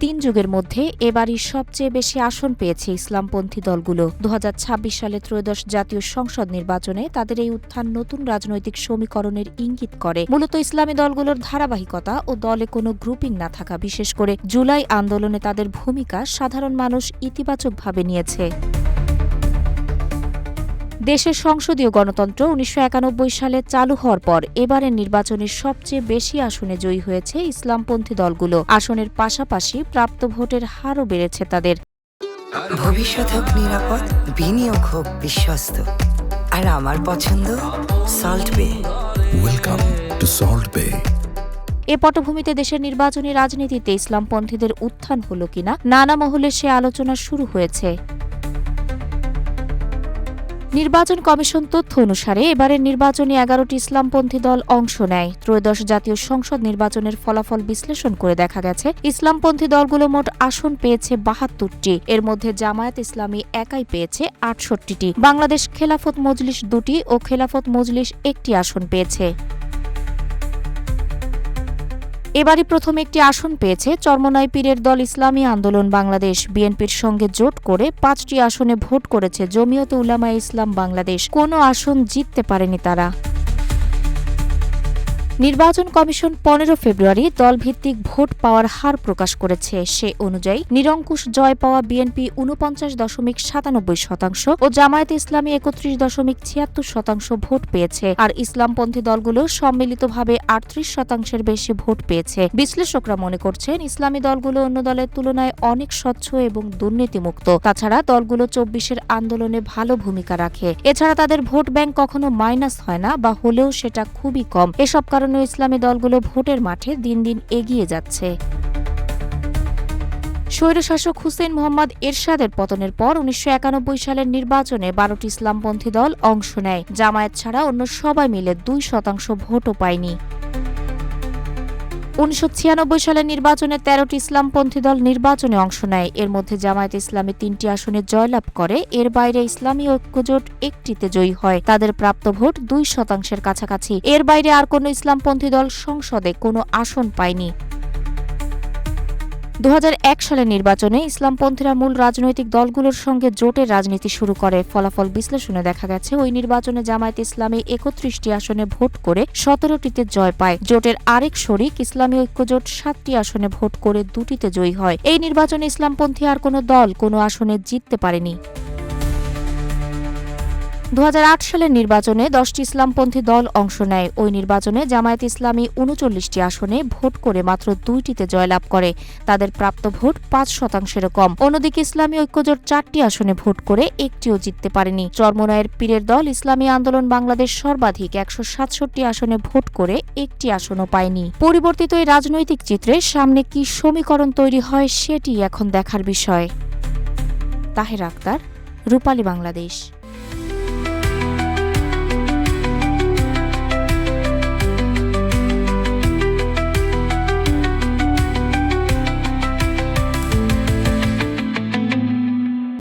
3 যুগের মধ্যে এবারই সবচেয়ে বেশি আসন পেয়েছে ইসলামপন্থী দলগুলো। 2026 সালে ত্রয়োদশ জাতীয় সংসদ নির্বাচনে তাদের এই উত্থান নতুন রাজনৈতিক সমীকরণের ইঙ্গিত করে। মূলত ইসলামী দলগুলোর ধারাবাহিকতা ও দলে কোনো গ্রুপিং না থাকা, বিশেষ করে জুলাই আন্দোলনে তাদের ভূমিকা সাধারণ মানুষ ইতিবাচকভাবে নিয়েছে। দেশের সংসদীয় গণতন্ত্র 1991 সালে চালু হওয়ার পর এবারের নির্বাচনের সবচেয়ে বেশি আসনে জয়ী হয়েছে ইসলামপন্থী দলগুলো। আসনের পাশাপাশি প্রাপ্ত ভোটের হারও বেড়েছে তাদের। ভবিষ্যৎ হোক নিরাপদ, বিনিয়োগ হোক বিশ্বস্ত, আর আমার পছন্দ সল্ট বে। ওয়েলকাম টু সল্ট বে। এ পটভূমিতে দেশের নির্বাচনী রাজনীতিতে ইসলামপন্থীদের উত্থান হলো কিনা নানা মহলে সে আলোচনা শুরু হয়েছে। নির্বাচন কমিশন তথ্য অনুসারে এবারের নির্বাচনে 11টি ইসলামপন্থী দল অংশ নেয়। ত্রয়োদশ জাতীয় সংসদ নির্বাচনের ফলাফল বিশ্লেষণ করে দেখা গেছে ইসলামপন্থী দলগুলো মোট আসন পেয়েছে 72টি। এর মধ্যে জামায়াত ইসলামী একাই পেয়েছে 68টি। বাংলাদেশ খেলাফত মজলিস 2টি ও খেলাফত মজলিস 1টি আসন পেয়েছে। এবারই প্রথম একটি আসন পেয়েছে চরমোনাই পীরের দল ইসলামী আন্দোলন বাংলাদেশ। বিএনপির সঙ্গে জোট করে 5টি আসনে ভোট করেছে জমিয়তে উলামায়ে ইসলাম বাংলাদেশ। কোনো আসন জিততে পারেনি তারা। নির্বাচন কমিশন 15 ফেব্রুয়ারি দলভিত্তিক ভোট পাওয়ার হার প্রকাশ করেছে। সে অনুযায়ী নিরঙ্কুশ জয় পাওয়া বিএনপি 49.97% ও জামায়াত ইসলামী 31.76% ভোট পেয়েছে। আর ইসলামপন্থী দলগুলো সম্মিলিতভাবে 38%-এর বেশি ভোট পেয়েছে। বিশ্লেষকরা মনে করছেন ইসলামী দলগুলো অন্য দলের তুলনায় অনেক স্বচ্ছ এবং দুর্নীতিমুক্ত। তাছাড়া দলগুলো 24-এর আন্দোলনে ভালো ভূমিকা রাখে। এছাড়া তাদের ভোট ব্যাংক কখনো মাইনাস হয় না, বা হলেও সেটা খুবই কম। এসব কারণে ইসলামী দলগুলো ভোটের মাঠে দিন দিন এগিয়ে যাচ্ছে। স্বৈরশাসক হুসেইন মোহাম্মদ এরশাদের পতনের পর 1991 সালের নির্বাচনে 12টি ইসলামপন্থী দল অংশ নেয়। জামায়াত ছাড়া অন্য সবাই মিলে 2% ভোটও পায়নি। 1996 সালের নির্বাচনে 13টি ইসলামপন্থী দল নির্বাচনে অংশ নেয়। এর মধ্যে জামায়াত ইসলামী 3টি আসনে জয়লাভ করে। এর বাইরে ইসলামী ঐক্যজোট 1টিতে জয়ী হয়। তাদের প্রাপ্ত ভোট 2%-এর কাছাকাছি। এর বাইরে আর কোনো ইসলামপন্থী দল সংসদে কোনো আসন পায়নি। 2001 সালের নির্বাচনে ইসলামপন্থীরা মূল রাজনৈতিক দলগুলোর সঙ্গে জোটের রাজনীতি শুরু করে। ফলাফল বিশ্লেষণে দেখা গেছে ওই নির্বাচনে জামায়াত ইসলামী 31টি আসনে ভোট করে 17টিতে জয় পায়। জোটের আরেক শরিক ইসলামী ঐক্যজোট 7টি আসনে ভোট করে 2টিতে জয়ী হয়। এই নির্বাচনে ইসলামপন্থী আর কোনো দল কোনো আসনে জিততে পারেনি। 2008 সালের নির্বাচনে 10টি ইসলামপন্থী দল অংশ নেয়। ওই নির্বাচনে জামায়াত ইসলামী 39টি আসনে ভোট করে মাত্র 2টিতে জয়লাভ করে। তাদের প্রাপ্ত ভোট 5%-এরও কম। অন্যদিকে ইসলামী ঐক্যজোট 4টি আসনে ভোট করে 1টিও জিততে পারেনি। চরমোনাইয়ের পীরের দল ইসলামী আন্দোলন বাংলাদেশ সর্বাধিক 167টি আসনে ভোট করে 1টি আসনও পায়নি। পরিবর্তিত এই রাজনৈতিক চিত্রে সামনে কি সমীকরণ তৈরি হয় সেটি এখন দেখার বিষয়। তাহের আক্তার, রূপালী বাংলাদেশ।